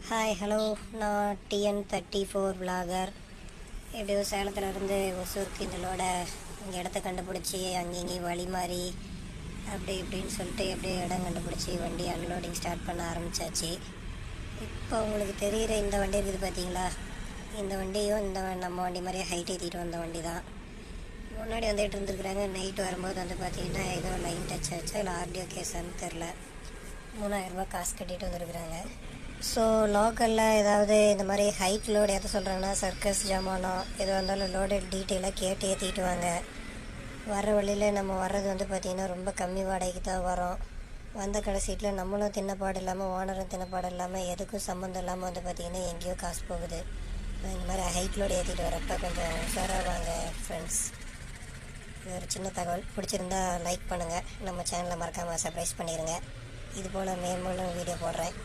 Hi hello, நான் TN34 vlogger. எப்படியோ சேலத்துலேருந்து ஒசூருக்கு இதனோட இங்கே இடத்த கண்டுபிடிச்சி அங்கேயும் வழி மாறி அப்படி இப்படின்னு சொல்லிட்டு எப்படியோ இடம் கண்டுபிடிச்சி வண்டி அன்லோடிங் ஸ்டார்ட் பண்ண ஆரம்பித்தாச்சு. இப்போ உங்களுக்கு தெரிகிற இந்த வண்டி இருக்குது பார்த்தீங்களா, இந்த வண்டியும் நம்ம வண்டி மாதிரியே ஹைட் ஏற்றிட்டு வந்த வண்டி தான். முன்னாடி வந்துட்டு இருந்துருக்குறாங்க. நைட்டு வரும்போது பார்த்தீங்கன்னா ஏதோ லைன் டச் ஆச்சு, இல்லை ஆர்டிஓ கேஸான்னு தெரில. 3000 ரூபா காசு கட்டிட்டு வந்துருக்குறாங்க. ஸோ லோக்கலில் ஏதாவது இந்த மாதிரி ஹைட் லோடு எதை சொல்கிறாங்கன்னா சர்க்கஸ் ஜாமானோ எதுவாக இருந்தாலும் லோடு டீட்டெயிலாக கேட்டு ஏற்றிட்டு வாங்க. வர வழியில் நம்ம வர்றது பார்த்திங்கன்னா ரொம்ப கம்மி வாடகைக்கு தான் வரோம். வந்த கடைசீட்டில் நம்மளும் தின்னப்பாடு இல்லாமல் ஓனரும் தின்னப்பாடு இல்லாமல் எதுக்கும் சம்மந்தம் இல்லாமல் பார்த்திங்கன்னா எங்கேயோ காசு போகுது. இந்த மாதிரி ஹைட் லோடு ஏற்றிட்டு வரப்போ கொஞ்சம் உஷாராக வாங்க ஃப்ரெண்ட்ஸ். இது ஒரு சின்ன தகவல். பிடிச்சிருந்தா லைக் பண்ணுங்கள், நம்ம சேனலை மறக்காமல் சப்ஸ்கிரைப் பண்ணிடுங்க. இது போல் மேலும் வீடியோ போடுறேன்.